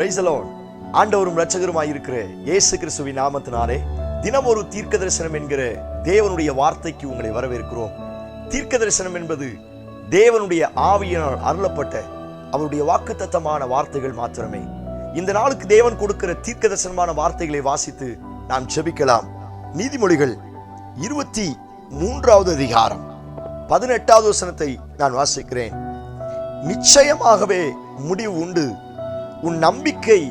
Price the Lord. ஆண்டவரும் இரட்சகருமாய் இருக்கிற இயேசு கிறிஸ்துவின் நாமத்தினாலே தினம் ஒரு தீர்க்க தரிசனம் என்கிற தேவனுடைய வார்த்தைக்கு உங்களை வரவேற்கிறோம். தீர்க்க தரிசனம் என்பது தேவனுடைய ஆவியினால் அருளப்பட்ட அவருடைய வாக்குத்தத்தமான வார்த்தைகள் மாத்திரமே. இந்த நாளுக்கு தேவன் கொடுக்கிற தீர்க்க தரிசனமான வார்த்தைகளை வாசித்து நாம் ஜெபிக்கலாம். நீதிமொழிகள் 23வது அதிகாரம் 18வது வசனத்தை நான் வாசிக்கிறேன். நிச்சயமாகவே முடிவு உண்டு, உன் நம்பிக்கை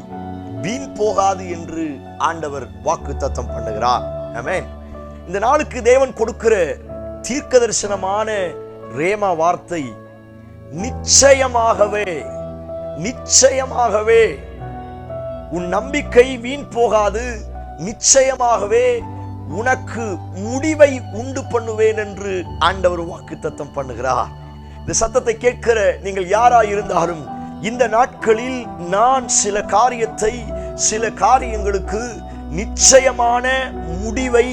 வீண் போகாது என்று ஆண்டவர் வாக்குத்தத்தம் பண்ணுகிறார். ஆமென். இந்த நாளுக்கு தேவன் கொடுக்கிற தீர்க்க தரிசனமான ரேமா வார்த்தை, நிச்சயமாகவே நிச்சயமாகவே உன் நம்பிக்கை வீண் போகாது, நிச்சயமாகவே உனக்கு முடிவை உண்டு பண்ணுவேன் என்று ஆண்டவர் வாக்குத்தத்தம் பண்ணுகிறார். இந்த சத்தத்தை கேட்கிற நீங்கள் யாராய் இருந்தாலும் இந்த நாட்களில் நான் சில காரியங்களுக்கு நிச்சயமான முடிவை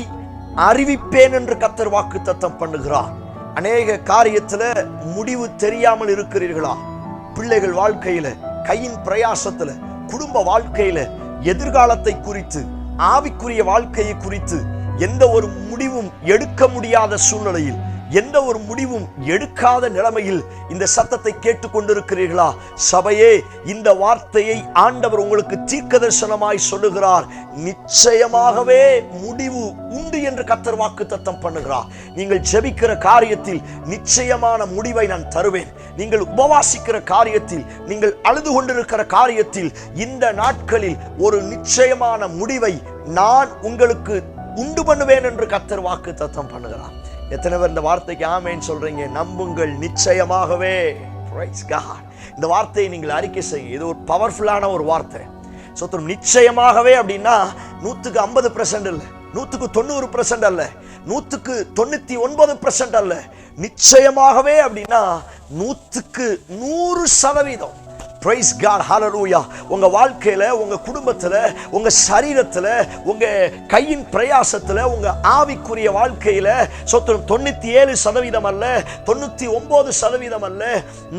அறிவிப்பேன் என்று கர்த்தர் வாக்குத்தத்தம் பண்ணுகிறார். அநேக காரியத்துல முடிவு தெரியாமல் இருக்கிறீர்களா? பிள்ளைகள் வாழ்க்கையில, கையின் பிரயாசத்துல, குடும்ப வாழ்க்கையில, எதிர்காலத்தை குறித்து, ஆவிக்குரிய வாழ்க்கையை குறித்து எந்த ஒரு முடிவும் எடுக்க முடியாத சூழ்நிலையில், எந்த ஒரு முடிவும் எடுக்காத நிலைமையில் இந்த சத்தத்தை கேட்டுக்கொண்டிருக்கிறீர்களா? சபையே, இந்த வார்த்தையை ஆண்டவர் உங்களுக்கு தீர்க்க தரிசனமாய் சொல்லுகிறார். நிச்சயமாகவே முடிவு உண்டு என்று கர்த்தர் வாக்குத்தத்தம் பண்ணுகிறார். நீங்கள் ஜெபிக்கிற காரியத்தில் நிச்சயமான முடிவை நான் தருவேன். நீங்கள் உபவாசிக்கிற காரியத்தில், நீங்கள் அழுது கொண்டிருக்கிற காரியத்தில் இந்த நாட்களில் ஒரு நிச்சயமான முடிவை நான் உங்களுக்கு உண்டு பண்ணுவேன் என்று கர்த்தர் வாக்குத்தத்தம் பண்ணுகிறார். எத்தனை பேர் இந்த வார்த்தைக்கு ஆமென் சொல்றீங்க? நம்புங்கள், நிச்சயமாகவே. Praise God. இந்த வார்த்தையை நீங்கள் அறிக்கை செய்யுங்க. இது ஒரு பவர்ஃபுல்லான ஒரு வார்த்தை. சொத்தம் நிச்சயமாகவே அப்படின்னா 150% அல்ல, 190% அல்ல, 199% அல்ல. நிச்சயமாகவே அப்படின்னா 100%. Praise God. ஹல்லேலூயா. உங்க வாழ்க்கையில, உங்க குடும்பத்துல, உங்க சரீரத்துல, உங்க கையின் பிரயாசத்துல, உங்க ஆவிக்குரிய வாழ்க்கையில 97% அல்ல, 99% அல்ல,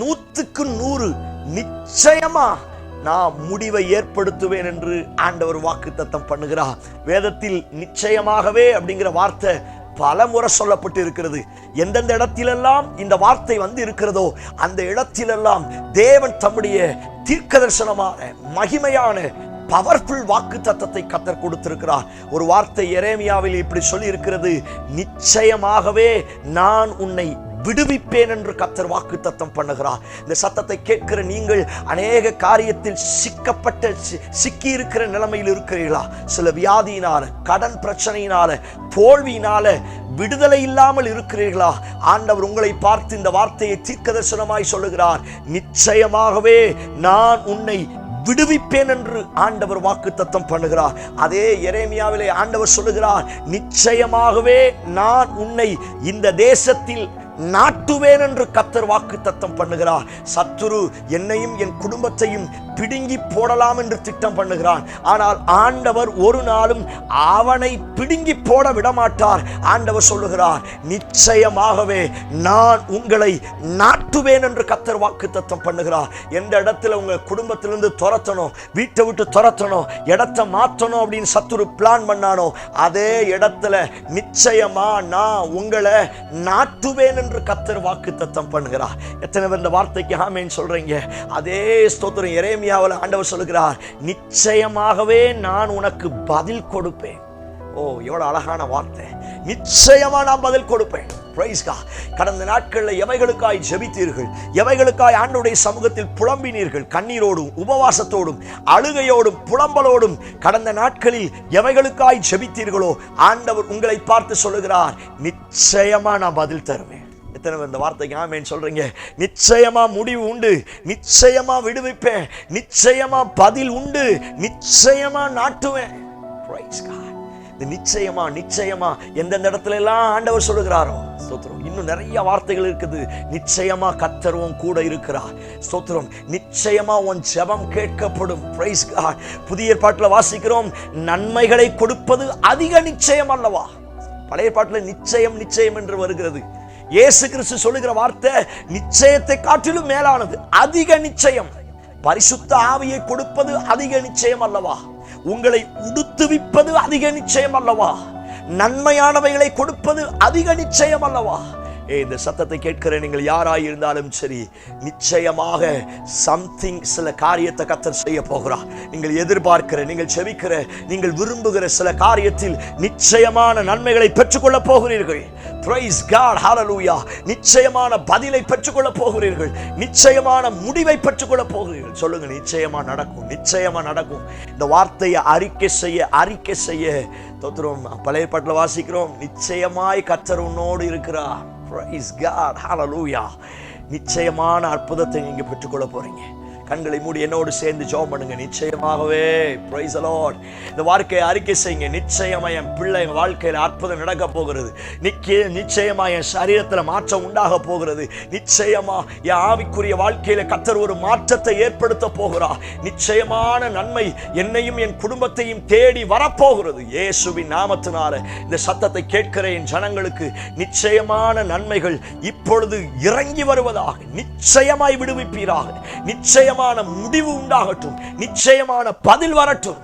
100% நிச்சயமா நான் முடிவை ஏற்படுத்துவேன் என்று ஆண்டவர் வாக்குத்தத்தம் பண்ணுகிறார். வேதத்தில் நிச்சயமாகவே அப்படிங்கிற வார்த்தை பல முறை சொல்லப்பட்டு இருக்கிறது. எந்தெந்த இடத்திலெல்லாம் இந்த வார்த்தை வந்து இருக்கிறதோ அந்த இடத்திலெல்லாம் தேவன் தம்முடைய தீர்க்க தரிசனமான மகிமையான பவர்ஃபுல் வாக்கு தத்தத்தை கர்த்தர் கொடுத்திருக்கிறார். ஒரு வார்த்தை எரேமியாவில் இப்படி சொல்லி இருக்கிறது, நிச்சயமாகவே நான் உன்னை விடுவிப்பேன் என்று கர்த்தர் வாக்குத்தத்தம் பண்ணுகிறார். இந்த சத்தத்தை கேட்கிற நீங்கள் அநேக காரியத்தில் சிக்கி இருக்கிற நிலைமையில் இருக்கிறீர்களா? சில வியாதியினால, கடன் பிரச்சனையினால, தோல்வியினால விடுதலை இல்லாமல் இருக்கிறீர்களா? ஆண்டவர் உங்களை பார்த்து இந்த வார்த்தையை தீர்க்க தரிசனமாய் சொல்லுகிறார். நிச்சயமாகவே நான் உன்னை விடுவிப்பேன் என்று ஆண்டவர் வாக்குத்தத்தம் பண்ணுகிறார். அதே எரேமியாவிலே ஆண்டவர் சொல்லுகிறார், நிச்சயமாகவே நான் உன்னை இந்த தேசத்தில் நாட்டுவேன் என்று கர்த்தர் வாக்குத்தத்தம் பண்ணுகிறார். சத்துரு என்னையும் என் குடும்பத்தையும் பிடுங்கி போடலாம் என்று திட்டம் பண்ணுகிறான். ஆனால் ஆண்டவர் ஒரு நாளும் அவனை பிடுங்கி போட விடமாட்டார். ஆண்டவர் சொல்லுகிறார், நிச்சயமாகவே நான் உங்களை நாட்டுவேன் என்று கர்த்தர் வாக்குத்தத்தம் பண்ணுகிறார். எந்த இடத்துல உங்க குடும்பத்திலிருந்து துரத்தணும், வீட்டை விட்டு துரத்தணும், இடத்தை மாற்றணும் அப்படின்னு சத்துரு பிளான் பண்ணானோ அதே இடத்துல நிச்சயமா நான் உங்களை நாட்டுவேன் என்று கர்த்தர் வாக்குத்தத்தம் பண்ணுகிறார். எத்தனை பேர் இந்த வார்த்தைக்கு ஆமென் சொல்றீங்க? அதே ஸ்தோத்திரம் எரேமியாவில் ஆண்டவர் சொல்லுகிறார், நிச்சயமாகவே நான் உனக்கு பதில் கொடுப்பேன். ஓ, எவ்வளவு அழகான வார்த்தை! நிச்சயமா நான் பதில் கொடுப்பேன். Praise God. கடந்த நாட்களில் எவைகளுக்காய் ஜெபித்தீர்கள்? எவைகளுக்காய் ஆண்டவருடைய சமூகத்தில் புலம்பினீர்கள்? கண்ணீரோடும், உபவாசத்தோடும், அழுகையோடும், புலம்பலோடும் கடந்த நாட்களில் எவைகளுக்காய் ஜெபித்தீர்களோ ஆண்டவர் உங்களை பார்த்து சொல்லுகிறார், நிச்சயமா நான் பதில் தருவேன். எத்தனை பேர் இந்த வார்த்தைக்கு ஆமென் சொல்றீங்க? நிச்சயமா முடிவு உண்டு, நிச்சயமா விடுவிப்பேன், நிச்சயமா பதில் உண்டு, நிச்சயமா நாட்டுவேன். Price God. இந்த நிச்சயமா நிச்சயமா எந்தெந்த இடத்துல எல்லாம் ஆண்டவர் சொல்லுகிறாரோ ஸ்தோத்திரம். இன்னும் நிறைய வார்த்தைகள் இருக்குது. நிச்சயமா கர்த்தர் உன் கூட இருக்கிறார். ஸ்தோத்திரம். நிச்சயமா உன் ஜெபம் கேட்கப்படும். Praise God. புதிய ஏற்பாட்டில் வாசிக்கிறோம், நன்மைகளை கொடுப்பது அதிக நிச்சயம் அல்லவா? பழைய ஏற்பாட்டில் நிச்சயம் நிச்சயம் என்று வருகிறது. இயேசு கிறிஸ்து சொல்லுகிற வார்த்தை நிச்சயத்தை காட்டிலும் மேலானது, அதிக நிச்சயம். பரிசுத்த ஆவியை கொடுப்பது அதிக நிச்சயம் அல்லவா? உங்களை உடுத்துவிப்பது அதிக நிச்சயம் அல்லவா? நன்மையானவைகளை கொடுப்பது அதிக நிச்சயம் அல்லவா? இந்த சத்தத்தை கேட்கிற நீங்கள் யாராய் இருந்தாலும் சரி, நிச்சயமாக சம்திங், சில காரியத்தை கர்த்தர் செய்ய போகிறார். நீங்கள் எதிர்பார்க்கிற, நீங்கள் செபிக்கிற, நீங்கள் விரும்புகிற சில காரியத்தில் நிச்சயமான நன்மைகளை பெற்றுக்கொள்ள போகிறீர்கள். Praise God, hallelujah. நிச்சயமான பதிலை பெற்றுக்கொள்ள போகிறீர்கள். நிச்சயமான முடிவை பெற்றுக்கொள்ள போகிறீர்கள். சொல்லுங்க, நிச்சயமா நடக்கும், நிச்சயமா நடக்கும். இந்த வார்த்தையை அறிக்கை செய்ய தோத்திரம். பழைய பாட்டில் வாசிக்கிறோம், நிச்சயமாய் கர்த்தர் உன்னோடு இருக்கிறார். Praise God, hallelujah. நிச்சயமான அற்புதத்தை நீங்க பெற்றுக்கொள்ள போறீங்க. கண்களை மூடி என்னோடு சேர்ந்து ஜெபம் பண்ணுங்க. நிச்சயமாகவே praise the Lord. இந்த வாழ்க்கையை அறிக்கை செய்யுங்க. நிச்சயமா என் பிள்ளை வாழ்க்கையில் அற்புதம் நடக்க போகிறது. நிச்சயமா என் சரீரத்தில் மாற்றம் உண்டாக போகிறது. நிச்சயமா என் ஆவிக்குரிய வாழ்க்கையில கர்த்தர் ஒரு மாற்றத்தை ஏற்படுத்த போகிறார். நிச்சயமான நன்மை என்னையும் என் குடும்பத்தையும் தேடி வரப்போகிறது. இயேசுவின் நாமத்தினால இந்த சத்தத்தை கேட்கிற என் ஜனங்களுக்கு நிச்சயமான நன்மைகள் இப்பொழுது இறங்கி வருவதாக. நிச்சயமாய் விடுவிப்பீராக. நிச்சயம் முடிவு உண்டாகட்டும். நிச்சயமான பதில் வரட்டும்.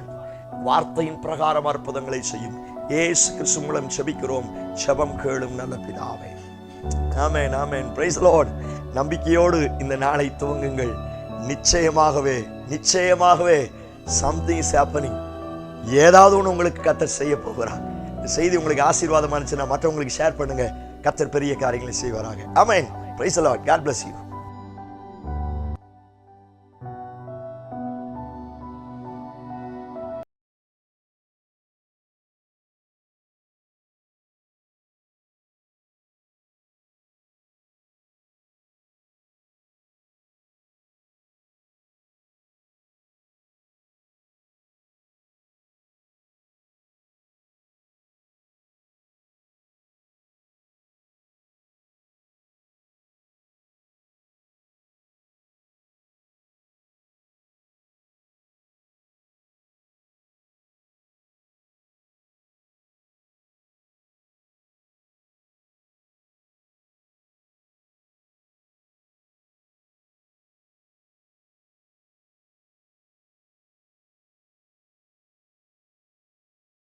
வார்த்தையின் பிரகாரம் அற்புதங்களை செய்யும். இயேசு கிறிஸ்து மூலம் ஜெபிக்கிறோம். ஜெபம் கேளும் நல்ல பிதாவே. Amen, amen. Praise the Lord. நம்பிக்கையோடு இந்த நாளை துவங்குங்கள். நிச்சயமாகவே something is happening. ஏதாவது ஒன்று உங்களுக்கு கர்த்தர் செய்ய போகிறார். இந்த செய்தி உங்களுக்கு ஆசீர்வாதமா இருந்துச்சுன்னா மற்றவங்களுக்கு ஷேர் பண்ணுங்க. கர்த்தர் பெரிய காரியங்களை செய்வாராக. Amen. Praise the Lord. God bless you.